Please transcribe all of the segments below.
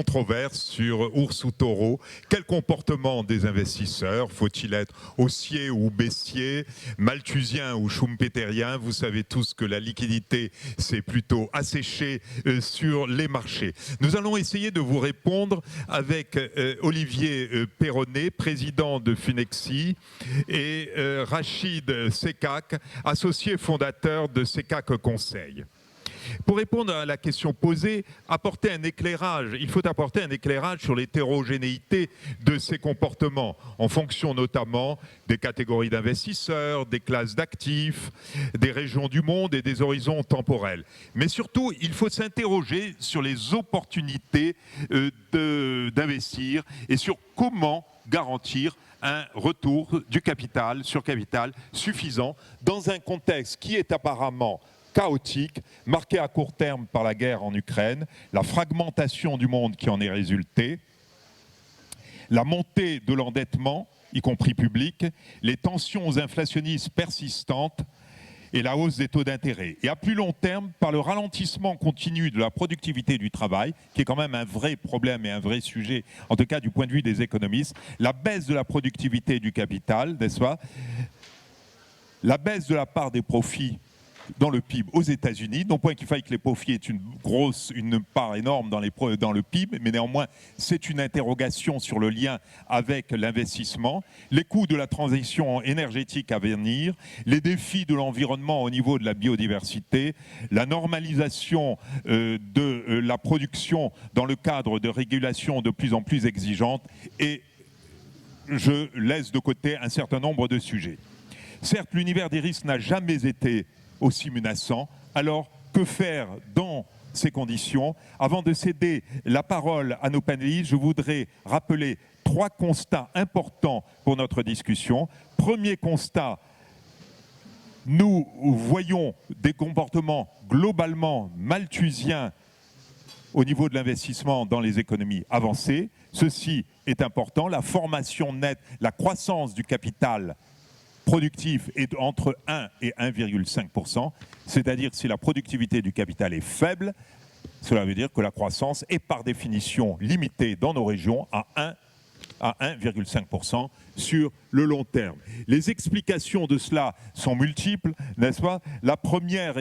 controverse sur ours ou taureau. Quel comportement des investisseurs? Faut-il être haussier ou baissier, malthusien ou schumpeterien? Vous savez tous que la liquidité s'est plutôt asséchée sur les marchés. Nous allons essayer de vous répondre avec Olivier Perronnet, président de Funexi, et Rachid Sekak, associé fondateur de Sekak Conseil. Pour répondre à la question posée, il faut apporter un éclairage sur l'hétérogénéité de ces comportements, en fonction notamment des catégories d'investisseurs, des classes d'actifs, des régions du monde et des horizons temporels. Mais surtout, il faut s'interroger sur les opportunités d'investir et sur comment garantir un retour du capital sur capital suffisant dans un contexte qui est apparemment chaotique, marqué à court terme par la guerre en Ukraine, la fragmentation du monde qui en est résultée, la montée de l'endettement, y compris public, les tensions inflationnistes persistantes et la hausse des taux d'intérêt. Et à plus long terme, par le ralentissement continu de la productivité du travail, qui est quand même un vrai problème et un vrai sujet, en tout cas du point de vue des économistes, la baisse de la productivité du capital, n'est-ce pas? La baisse de la part des profits dans le PIB aux États-Unis, non point qu'il faille que les profits aient une part énorme dans le PIB, mais néanmoins c'est une interrogation sur le lien avec l'investissement, les coûts de la transition énergétique à venir, les défis de l'environnement au niveau de la biodiversité, la normalisation de la production dans le cadre de régulations de plus en plus exigeantes, et je laisse de côté un certain nombre de sujets. Certes, l'univers des risques n'a jamais été aussi menaçant. Alors, que faire dans ces conditions? Avant de céder la parole à nos panélistes, je voudrais rappeler 3 constats importants pour notre discussion. Premier constat, nous voyons des comportements globalement malthusiens au niveau de l'investissement dans les économies avancées. Ceci est important. La formation nette, la croissance du capital productif est entre 1 et 1,5%, c'est-à-dire que si la productivité du capital est faible, cela veut dire que la croissance est par définition limitée dans nos régions à 1,5% sur le long terme. Les explications de cela sont multiples, n'est-ce pas? La première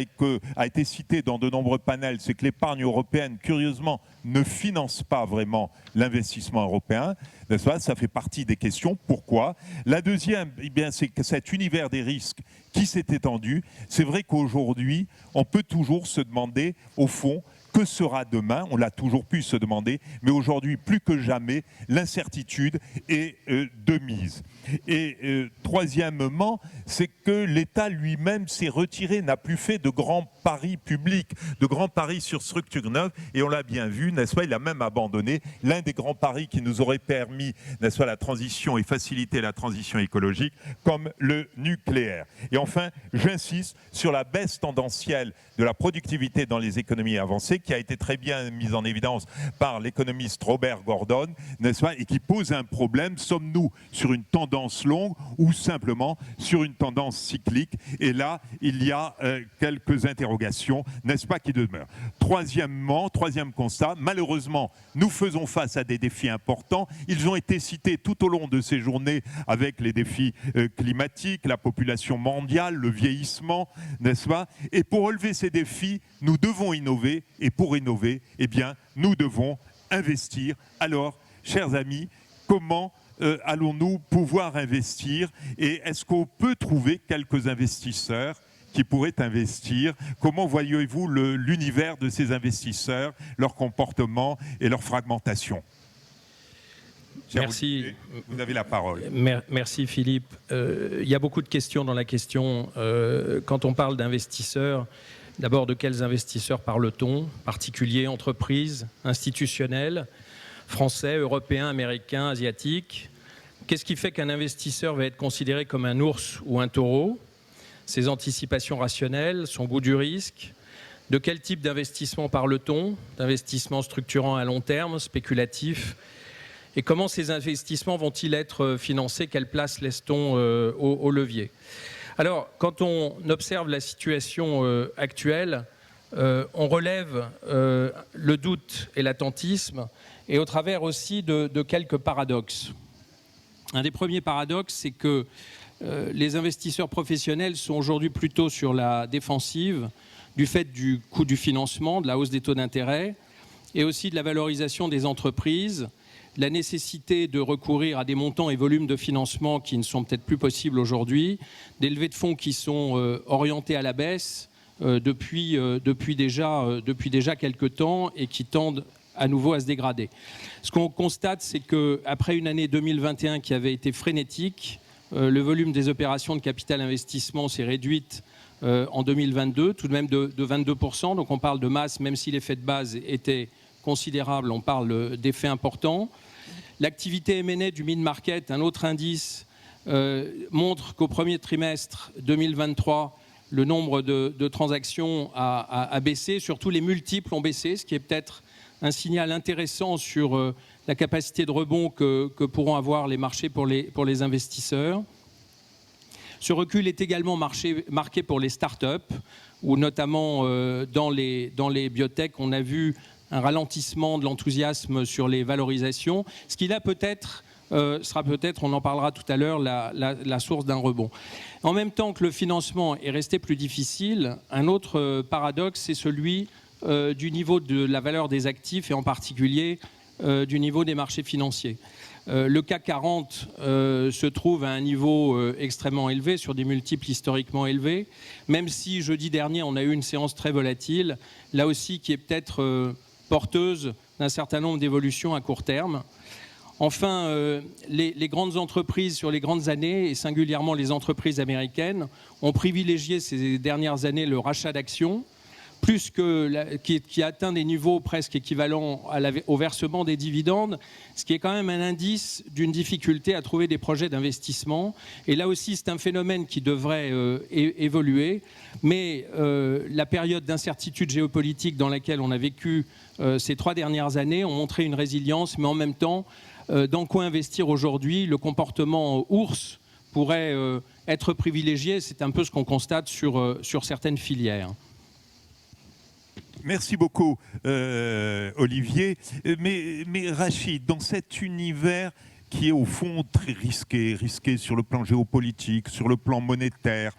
a été citée dans de nombreux panels, c'est que l'épargne européenne, curieusement, ne finance pas vraiment l'investissement européen, n'est-ce pas? Ça fait partie des questions. Pourquoi? La deuxième, eh bien, c'est que cet univers des risques qui s'est étendu, c'est vrai qu'aujourd'hui, on peut toujours se demander, au fond, que sera demain? On l'a toujours pu se demander, mais aujourd'hui, plus que jamais, l'incertitude est de mise. Et troisièmement, c'est que l'État lui-même s'est retiré, n'a plus fait de grands paris publics, de grands paris sur structure neuve, et on l'a bien vu, n'est-ce pas? Il a même abandonné l'un des grands paris qui nous aurait permis, n'est-ce pas, la transition et faciliter la transition écologique, comme le nucléaire. Et enfin, j'insiste sur la baisse tendancielle de la productivité dans les économies avancées, qui a été très bien mise en évidence par l'économiste Robert Gordon, n'est-ce pas, et qui pose un problème. Sommes-nous sur une tendance longue ou simplement sur une tendance cyclique? Et là, il y a quelques interrogations, n'est-ce pas, qui demeurent. Troisièmement, troisième constat, malheureusement, nous faisons face à des défis importants. Ils ont été cités tout au long de ces journées avec les défis climatiques, la population mondiale, le vieillissement, n'est-ce pas? Et pour relever ces défis, nous devons innover, et pour innover, eh bien, nous devons investir. Alors, chers amis, comment allons-nous pouvoir investir? Et est-ce qu'on peut trouver quelques investisseurs qui pourraient investir? Comment voyez-vous l'univers de ces investisseurs, leur comportement et leur fragmentation? Merci. Vous avez la parole. Merci Philippe. Il y a beaucoup de questions dans la question. Quand on parle d'investisseurs, d'abord de quels investisseurs parle-t-on? Particuliers, entreprises, institutionnels, français, européens, américains, asiatiques? Qu'est-ce qui fait qu'un investisseur va être considéré comme un ours ou un taureau? Ses anticipations rationnelles, son goût du risque? De quel type d'investissement parle-t-on? D'investissement structurant à long terme, spéculatif? Et comment ces investissements vont-ils être financés? Quelle place laisse-t-on au levier? Alors, quand on observe la situation actuelle, on relève le doute et l'attentisme, et au travers aussi de quelques paradoxes. Un des premiers paradoxes, c'est que les investisseurs professionnels sont aujourd'hui plutôt sur la défensive du fait du coût du financement, de la hausse des taux d'intérêt et aussi de la valorisation des entreprises, la nécessité de recourir à des montants et volumes de financement qui ne sont peut-être plus possibles aujourd'hui, des levées de fonds qui sont orientées à la baisse depuis déjà quelques temps et qui tendent à nouveau à se dégrader. Ce qu'on constate, c'est qu'après une année 2021 qui avait été frénétique, le volume des opérations de capital investissement s'est réduit en 2022, tout de même de 22%. Donc on parle de masse, même si l'effet de base était considérable, on parle d'effets importants. L'activité M&A du mid-market, un autre indice, montre qu'au premier trimestre 2023, le nombre de transactions a baissé, surtout les multiples ont baissé, ce qui est peut-être un signal intéressant sur la capacité de rebond que pourront avoir les marchés pour les investisseurs. Ce recul est également marqué pour les startups, où notamment dans les biotech, on a vu un ralentissement de l'enthousiasme sur les valorisations, ce qui là sera peut-être, on en parlera tout à l'heure, la source d'un rebond. En même temps que le financement est resté plus difficile, un autre paradoxe, c'est celui du niveau de la valeur des actifs et en particulier du niveau des marchés financiers. Le CAC 40 se trouve à un niveau extrêmement élevé, sur des multiples historiquement élevés, même si jeudi dernier on a eu une séance très volatile, là aussi qui est peut-être porteuse d'un certain nombre d'évolutions à court terme. Enfin, les grandes entreprises sur les grandes années, et singulièrement les entreprises américaines, ont privilégié ces dernières années le rachat d'actions, qui atteint des niveaux presque équivalents au versement des dividendes, ce qui est quand même un indice d'une difficulté à trouver des projets d'investissement. Et là aussi, c'est un phénomène qui devrait évoluer, mais la période d'incertitude géopolitique dans laquelle on a vécu ces 3 dernières années ont montré une résilience, mais en même temps, dans quoi investir aujourd'hui, le comportement ours pourrait être privilégié. C'est un peu ce qu'on constate sur certaines filières. Merci beaucoup, Olivier. Mais Rachid, dans cet univers qui est au fond très risqué sur le plan géopolitique, sur le plan monétaire,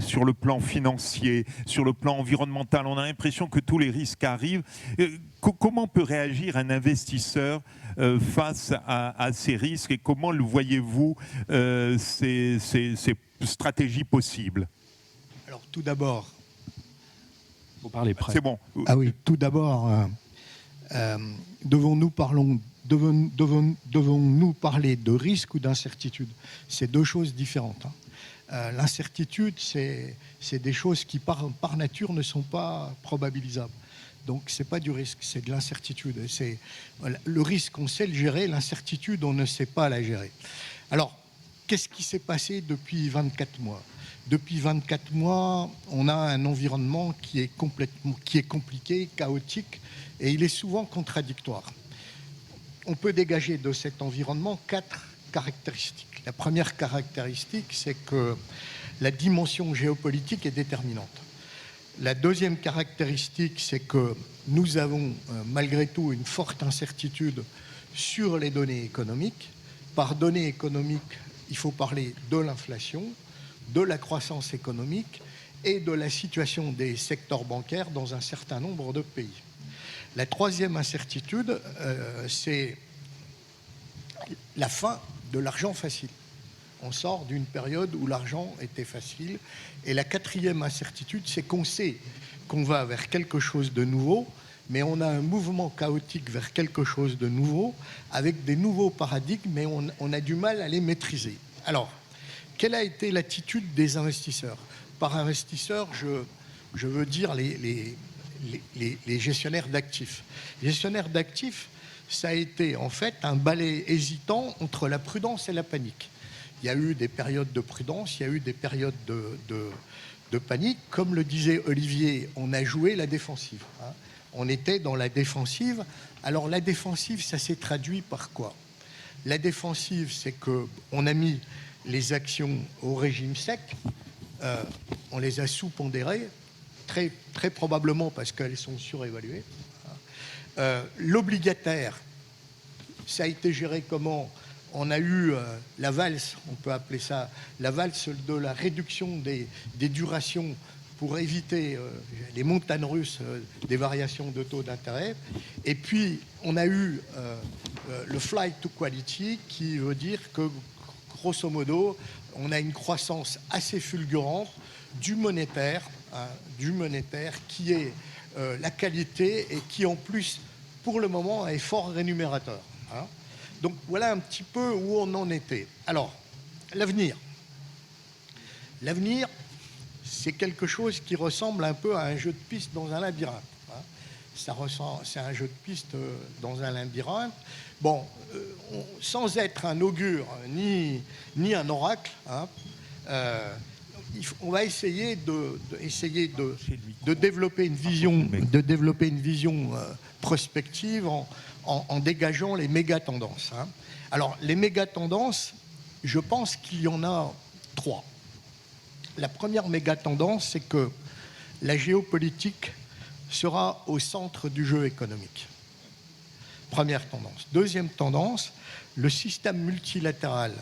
sur le plan financier, sur le plan environnemental, on a l'impression que tous les risques arrivent. Comment peut réagir un investisseur face à ces risques et comment le voyez-vous, ces stratégies possibles? Alors tout d'abord, vous parlez près. C'est bon. Ah oui, tout d'abord, devons-nous parler de risque ou d'incertitude? C'est deux choses différentes. L'incertitude, c'est des choses qui, par nature, ne sont pas probabilisables. Donc, ce n'est pas du risque, c'est de l'incertitude. Le risque, on sait le gérer, l'incertitude, on ne sait pas la gérer. Alors, qu'est-ce qui s'est passé depuis 24 mois ? Depuis 24 mois, on a un environnement qui est compliqué, chaotique, et il est souvent contradictoire. On peut dégager de cet environnement 4 caractéristiques. La première caractéristique, c'est que la dimension géopolitique est déterminante. La deuxième caractéristique, c'est que nous avons malgré tout une forte incertitude sur les données économiques. Par données économiques, il faut parler de l'inflation, de la croissance économique et de la situation des secteurs bancaires dans un certain nombre de pays. La troisième incertitude, c'est la fin de l'argent facile. On sort d'une période où l'argent était facile. Et la quatrième incertitude, c'est qu'on sait qu'on va vers quelque chose de nouveau, mais on a un mouvement chaotique vers quelque chose de nouveau, avec des nouveaux paradigmes, mais on a du mal à les maîtriser. Alors, quelle a été l'attitude des investisseurs? Par investisseurs, je veux dire les gestionnaires d'actifs. Les gestionnaires d'actifs, ça a été en fait un balai hésitant entre la prudence et la panique. Il y a eu des périodes de prudence, il y a eu des périodes de panique. Comme le disait Olivier, on a joué la défensive. On était dans la défensive. Alors la défensive, ça s'est traduit par quoi? La défensive, c'est qu'on a mis les actions au régime sec, on les a sous-pondérées, très probablement parce qu'elles sont surévaluées. L'obligataire, ça a été géré comment? On a eu la valse, on peut appeler ça la valse de la réduction des durations pour éviter les montagnes russes des variations de taux d'intérêt. Et puis, on a eu le flight to quality, qui veut dire que, grosso modo, on a une croissance assez fulgurante du monétaire qui est la qualité et qui, en plus, pour le moment, est fort rémunérateur. Hein. Donc, voilà un petit peu où on en était. Alors, l'avenir. L'avenir, c'est quelque chose qui ressemble un peu à un jeu de piste dans un labyrinthe. Hein. C'est un jeu de piste dans un labyrinthe. Bon, sans être un augure ni un oracle, hein, on va essayer de développer une vision, prospective en dégageant les méga-tendances. Hein. Alors, les méga-tendances, je pense qu'il y en a 3. La première méga-tendance, c'est que la géopolitique sera au centre du jeu économique. Première tendance. Deuxième tendance, le système multilatéral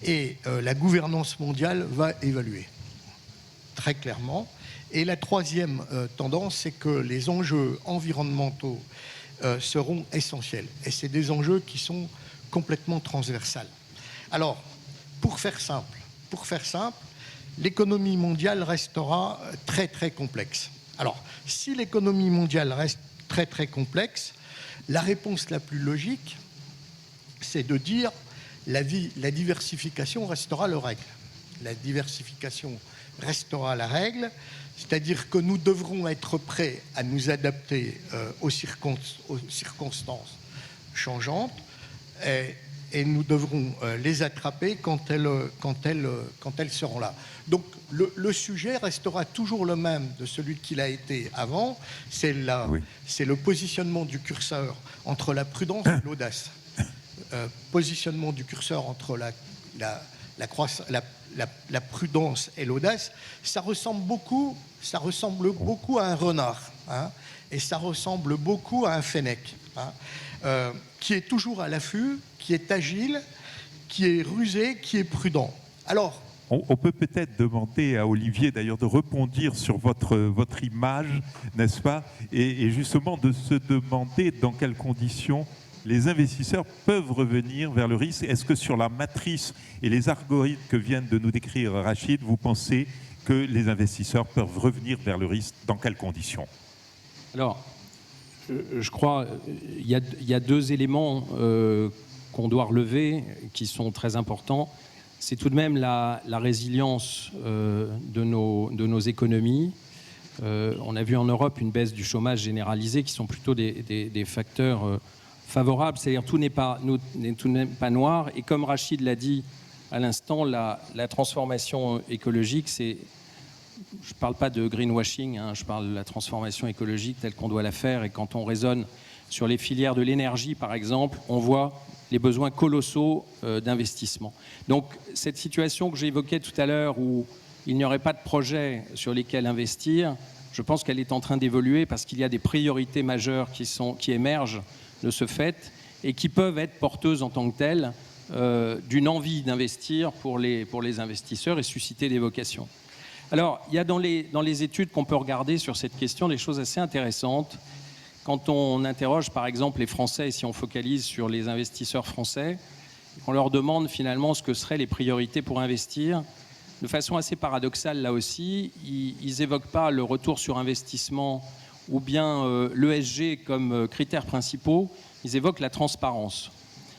et la gouvernance mondiale va évoluer, très clairement. Et la troisième tendance, c'est que les enjeux environnementaux seront essentiels. Et c'est des enjeux qui sont complètement transversales. Alors, pour faire simple, l'économie mondiale restera très, très complexe. Alors, si l'économie mondiale reste très, très complexe, la réponse la plus logique, c'est de dire la diversification restera la règle. La diversification restera la règle, c'est-à-dire que nous devrons être prêts à nous adapter aux circonstances changeantes et nous devrons les attraper quand elles seront là. Donc le sujet restera toujours le même de celui qu'il a été avant, c'est le positionnement du curseur entre la prudence et l'audace. Positionnement du curseur entre la prudence et l'audace, ça ressemble beaucoup à un renard, hein, et ça ressemble beaucoup à un fennec, hein, qui est toujours à l'affût, qui est agile, qui est rusé, qui est prudent. Alors, on peut peut-être demander à Olivier d'ailleurs de rebondir sur votre image, n'est-ce pas, et justement de se demander dans quelles conditions les investisseurs peuvent revenir vers le risque. Est-ce que sur la matrice et les algorithmes que vient de nous décrire Rachid, vous pensez que les investisseurs peuvent revenir vers le risque? Dans quelles conditions? Alors, je crois qu'il y a deux éléments qu'on doit relever qui sont très importants. C'est tout de même la résilience de nos économies. On a vu en Europe une baisse du chômage généralisé qui sont plutôt des facteurs favorables. C'est-à-dire tout n'est pas noir. Et comme Rachid l'a dit à l'instant, la transformation écologique, je ne parle pas de greenwashing, hein, je parle de la transformation écologique telle qu'on doit la faire. Et quand on raisonne sur les filières de l'énergie, par exemple, on voit les besoins colossaux d'investissement. Donc, cette situation que j'évoquais tout à l'heure où il n'y aurait pas de projets sur lesquels investir, je pense qu'elle est en train d'évoluer parce qu'il y a des priorités majeures qui émergent de ce fait et qui peuvent être porteuses en tant que telles d'une envie d'investir pour les investisseurs et susciter des vocations. Alors, il y a dans les études qu'on peut regarder sur cette question des choses assez intéressantes. Quand on interroge, par exemple, les Français, et si on focalise sur les investisseurs français, on leur demande finalement ce que seraient les priorités pour investir. De façon assez paradoxale, là aussi, ils n'évoquent pas le retour sur investissement ou bien l'ESG comme critères principaux, ils évoquent la transparence.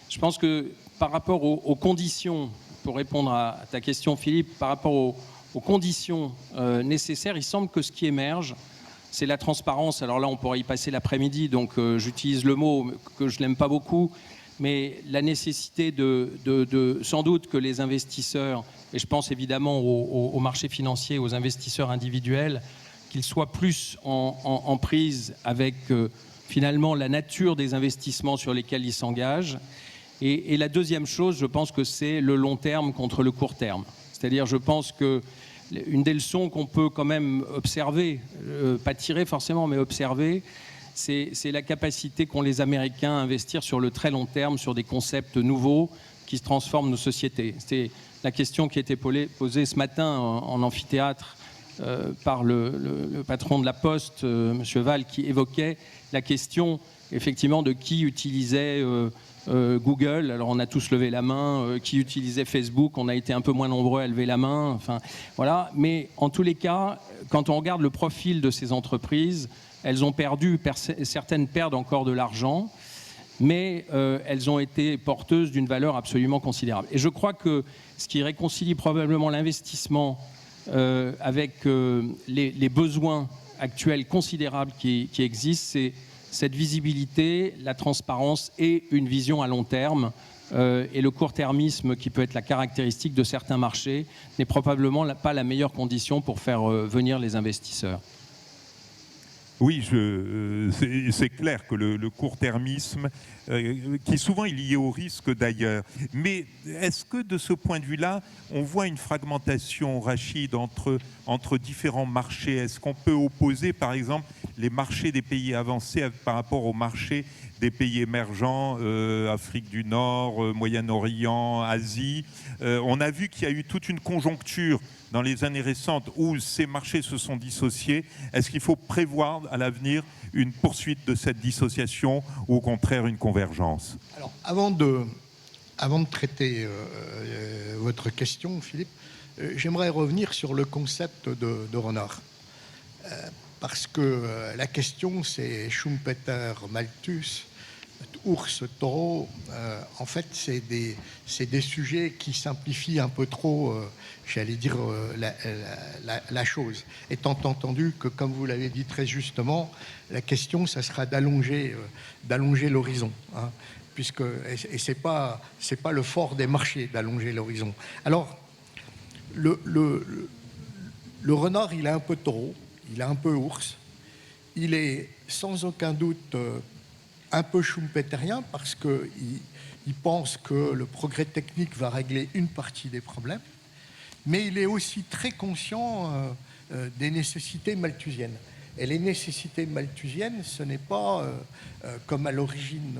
Je pense que par rapport aux conditions, pour répondre à ta question Philippe, par rapport aux conditions nécessaires, il semble que ce qui émerge, c'est la transparence. Alors là, on pourrait y passer l'après-midi, donc j'utilise le mot que je n'aime pas beaucoup, mais la nécessité de sans doute que les investisseurs, et je pense évidemment aux marchés financiers, aux investisseurs individuels, qu'ils soient plus en prise avec finalement la nature des investissements sur lesquels ils s'engagent. Et la deuxième chose, je pense que c'est le long terme contre le court terme. C'est-à-dire, je pense que une des leçons qu'on peut quand même observer, pas tirer forcément, mais observer, c'est la capacité qu'ont les Américains à investir sur le très long terme, sur des concepts nouveaux qui transforment nos sociétés. C'était la question qui a été posée ce matin en amphithéâtre par le patron de la Poste, M. Val, qui évoquait la question effectivement de qui utilisait Google. Alors on a tous levé la main. Qui utilisait Facebook? On a été un peu moins nombreux à lever la main. Enfin, voilà. Mais en tous les cas, quand on regarde le profil de ces entreprises, elles ont perdu, certaines perdent encore de l'argent, mais elles ont été porteuses d'une valeur absolument considérable. Et je crois que ce qui réconcilie probablement l'investissement avec les besoins actuels considérables qui existent, c'est cette visibilité, la transparence et une vision à long terme. Et le court-termisme qui peut être la caractéristique de certains marchés n'est probablement pas la meilleure condition pour faire venir les investisseurs. Oui, c'est clair que le court-termisme, qui souvent est lié au risque d'ailleurs, mais est-ce que de ce point de vue-là, on voit une fragmentation, Rachid, entre différents marchés? Est-ce qu'on peut opposer, par exemple, les marchés des pays avancés par rapport aux marchés des pays émergents, Afrique du Nord, Moyen-Orient, Asie? On a vu qu'il y a eu toute une conjoncture dans les années récentes où ces marchés se sont dissociés. Est-ce qu'il faut prévoir à l'avenir une poursuite de cette dissociation ou au contraire une convergence? Alors, avant de traiter votre question, Philippe, j'aimerais revenir sur le concept de renard. Parce que la question, c'est Schumpeter, Malthus, ours, taureau. En fait, c'est des sujets qui simplifient un peu trop, j'allais dire, la chose. Étant entendu que, comme vous l'avez dit très justement, la question, ça sera d'allonger l'horizon. Hein, et c'est pas le fort des marchés d'allonger l'horizon. Alors, le renard, il est un peu taureau, il est un peu ours, il est sans aucun doute un peu schumpeterien parce qu'il pense que le progrès technique va régler une partie des problèmes, mais il est aussi très conscient des nécessités malthusiennes. Et les nécessités malthusiennes, ce n'est pas, comme à l'origine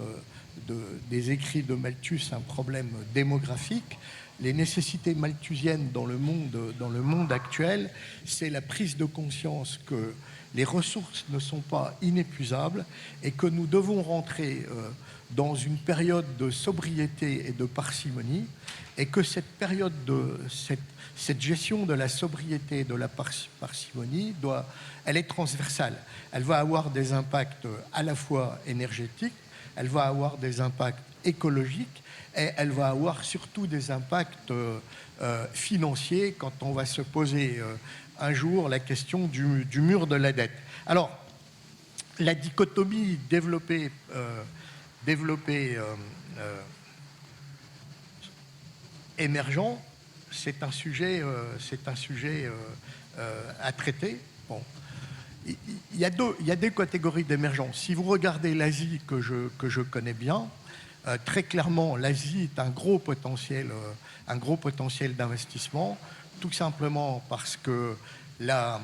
des écrits de Malthus, un problème démographique. Les nécessités malthusiennes dans le monde actuel, c'est la prise de conscience que les ressources ne sont pas inépuisables et que nous devons rentrer dans une période de sobriété et de parcimonie, et que cette période cette gestion de la sobriété et de la parcimonie, elle est transversale. Elle va avoir des impacts à la fois énergétiques, elle va avoir des impacts écologiques, et elle va avoir surtout des impacts financiers quand on va se poser un jour la question du mur de la dette. Alors, la dichotomie développée émergent, c'est un sujet à traiter. Bon. Il y a deux catégories d'émergents. Si vous regardez l'Asie que je connais bien, très clairement, l'Asie est un gros potentiel d'investissement, tout simplement parce que la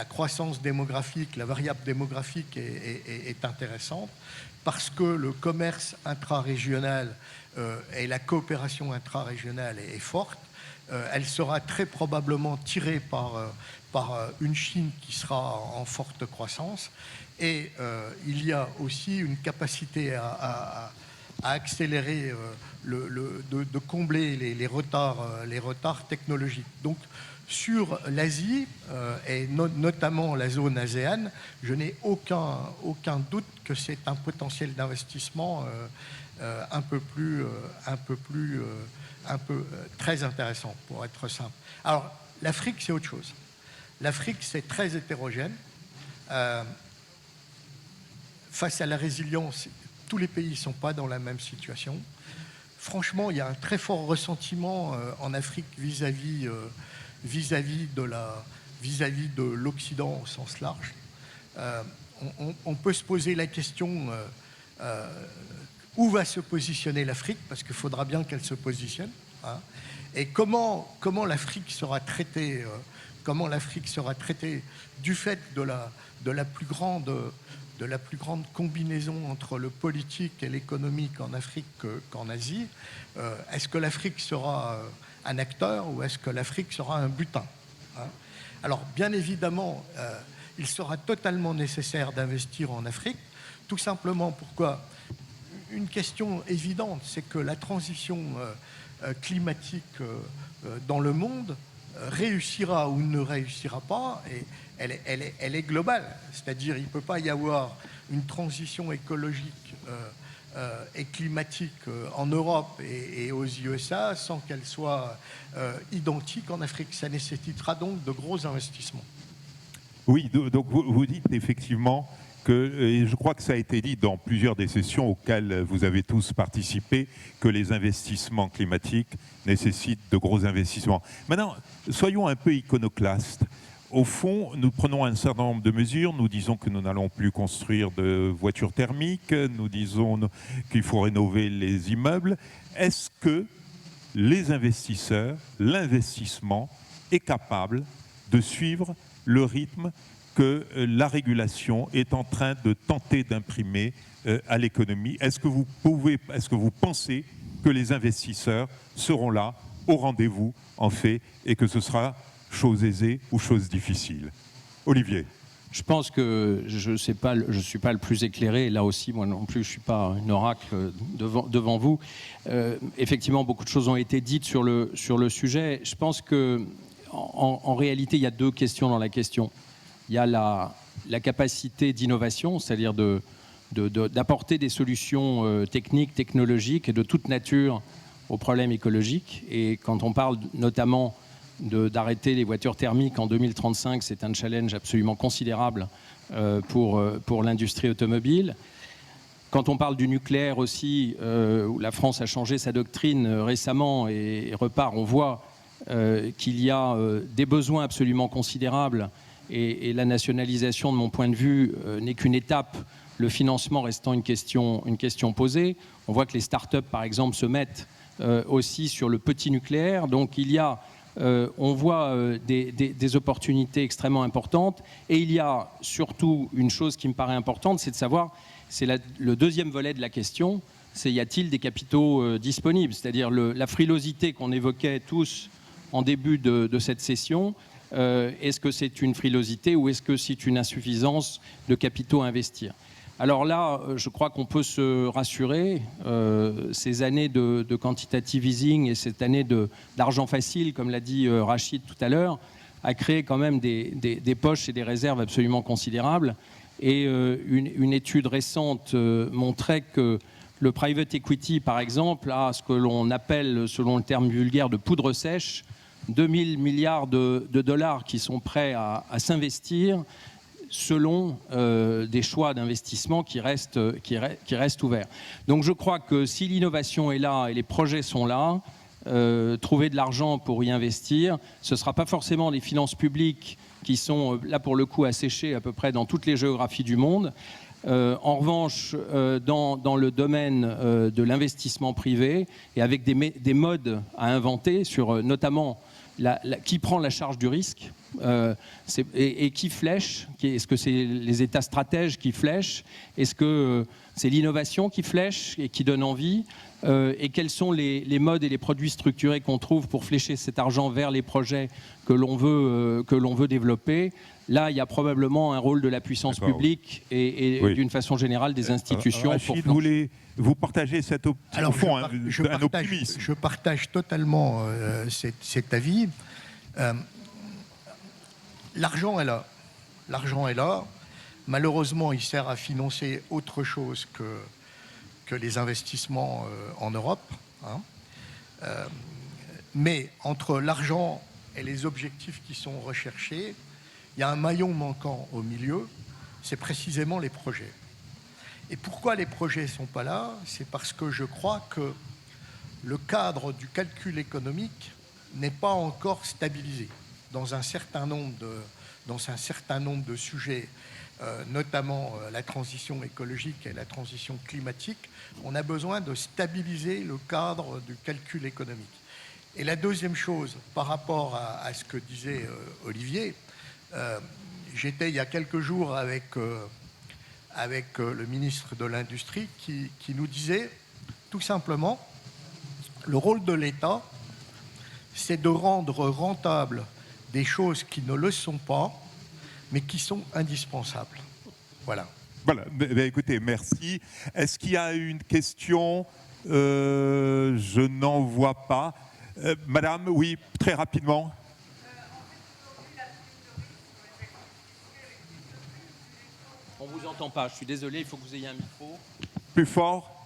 croissance démographique, la variable démographique est intéressante, parce que le commerce intra-régional et la coopération intra-régionale est forte. Elle sera très probablement tirée par une Chine qui sera en forte croissance. Et il y a aussi une capacité à accélérer, de combler les retards technologiques. Donc, sur l'Asie, et notamment la zone ASEAN, je n'ai aucun doute que c'est un potentiel d'investissement très intéressant, pour être simple. Alors, l'Afrique, c'est autre chose. L'Afrique, c'est très hétérogène. Face à la résilience, tous les pays ne sont pas dans la même situation. Franchement, il y a un très fort ressentiment en Afrique vis-à-vis de l'Occident au sens large. On peut se poser la question où va se positionner l'Afrique, parce qu'il faudra bien qu'elle se positionne. Hein. Et comment l'Afrique sera traitée du fait de la plus grande combinaison entre le politique et l'économique en Afrique qu'en Asie. Est-ce que l'Afrique sera un acteur ou est-ce que l'Afrique sera un butin, hein? Alors, bien évidemment, il sera totalement nécessaire d'investir en Afrique, tout simplement pourquoi une question évidente, c'est que la transition climatique dans le monde réussira ou ne réussira pas, et elle est globale. C'est-à-dire il ne peut pas y avoir une transition écologique et climatique en Europe et aux USA sans qu'elle soit identique en Afrique. Ça nécessitera donc de gros investissements. Oui, donc vous dites effectivement que, et je crois que ça a été dit dans plusieurs des sessions auxquelles vous avez tous participé, que les investissements climatiques nécessitent de gros investissements. Maintenant, soyons un peu iconoclastes. Au fond, nous prenons un certain nombre de mesures. Nous disons que nous n'allons plus construire de voitures thermiques. Nous disons qu'il faut rénover les immeubles. Est-ce que les investisseurs, l'investissement est capable de suivre le rythme que la régulation est en train de tenter d'imprimer à l'économie? Est-ce que vous pensez que les investisseurs seront là, au rendez-vous, en fait, et que ce sera chose aisée ou chose difficile? Olivier. Je pense que je ne suis pas le plus éclairé. Là aussi, moi non plus, je ne suis pas un oracle devant vous. Effectivement, beaucoup de choses ont été dites sur le sujet. Je pense qu'en réalité, il y a deux questions dans la question. Il y a la capacité d'innovation, c'est-à-dire d'apporter des solutions techniques, technologiques et de toute nature aux problèmes écologiques. Et quand on parle notamment d'arrêter les voitures thermiques en 2035, c'est un challenge absolument considérable pour l'industrie automobile. Quand on parle du nucléaire aussi, où la France a changé sa doctrine récemment et repart, on voit qu'il y a des besoins absolument considérables et la nationalisation, de mon point de vue, n'est qu'une étape, le financement restant une question posée. On voit que les start-up, par exemple, se mettent aussi sur le petit nucléaire. Donc il y a, on voit des opportunités extrêmement importantes. Et il y a surtout une chose qui me paraît importante, c'est de savoir, c'est le deuxième volet de la question, c'est y a-t-il des capitaux disponibles? C'est-à-dire la frilosité qu'on évoquait tous en début de cette session. Est-ce que c'est une frilosité ou est-ce que c'est une insuffisance de capitaux à investir? Alors là, je crois qu'on peut se rassurer. Ces années de quantitative easing et cette année d'argent facile, comme l'a dit Rachid tout à l'heure, a créé quand même des poches et des réserves absolument considérables. Et une étude récente montrait que le private equity, par exemple, a ce que l'on appelle, selon le terme vulgaire, de poudre sèche, 2000 milliards de dollars qui sont prêts à s'investir selon des choix d'investissement qui restent ouverts. Donc je crois que si l'innovation est là et les projets sont là, trouver de l'argent pour y investir, ce ne sera pas forcément les finances publiques qui sont là pour le coup asséchées à peu près dans toutes les géographies du monde. En revanche, dans le domaine de l'investissement privé et avec des modes à inventer sur notamment qui prend la charge du risque et qui flèche. Est-ce que c'est les États stratèges qui flèchent? Est-ce que c'est l'innovation qui flèche et qui donne envie? Et quels sont les modes et les produits structurés qu'on trouve pour flécher cet argent vers les projets que l'on veut développer? Là, il y a probablement un rôle de la puissance publique et oui, d'une façon générale des institutions. Rachid, vous partagez cet optimisme? Je partage totalement cet avis. L'argent est là. L'argent est là. Malheureusement, il sert à financer autre chose que les investissements en Europe. Mais entre l'argent et les objectifs qui sont recherchés, il y a un maillon manquant au milieu, c'est précisément les projets. Et pourquoi les projets ne sont pas là? C'est parce que je crois que le cadre du calcul économique n'est pas encore stabilisé dans un certain nombre de sujets, notamment la transition écologique et la transition climatique. On a besoin de stabiliser le cadre du calcul économique. Et la deuxième chose, par rapport à ce que disait Olivier, j'étais il y a quelques jours avec le ministre de l'Industrie qui nous disait tout simplement, le rôle de l'État, c'est de rendre rentables des choses qui ne le sont pas, mais qui sont indispensables. Voilà. Voilà, écoutez, merci. Est-ce qu'il y a une question? Je n'en vois pas. Madame, oui, très rapidement. On ne vous entend pas, je suis désolé, il faut que vous ayez un micro. Plus fort.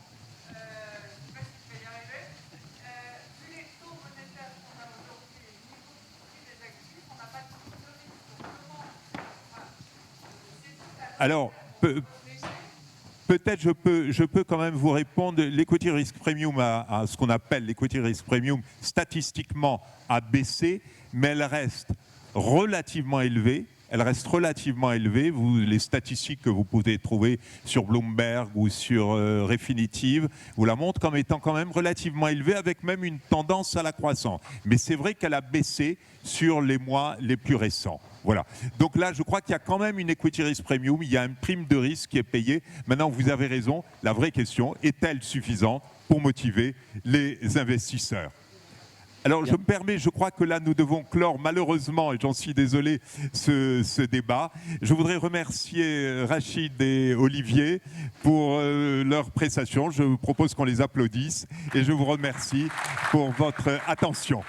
Alors, peut-être je peux quand même vous répondre. L'equity risk premium à ce qu'on appelle l'equity risk premium, statistiquement a baissé, mais elle reste relativement élevée. Elle reste relativement élevée. Les statistiques que vous pouvez trouver sur Bloomberg ou sur Refinitiv vous la montrent comme étant quand même relativement élevée, avec même une tendance à la croissance. Mais c'est vrai qu'elle a baissé sur les mois les plus récents. Voilà. Donc là, je crois qu'il y a quand même une equity risk premium, il y a une prime de risque qui est payée. Maintenant, vous avez raison, la vraie question, est-elle suffisante pour motiver les investisseurs ? Alors, je me permets, je crois que là, nous devons clore malheureusement, et j'en suis désolé, ce débat. Je voudrais remercier Rachid et Olivier pour leur prestation. Je vous propose qu'on les applaudisse et je vous remercie pour votre attention.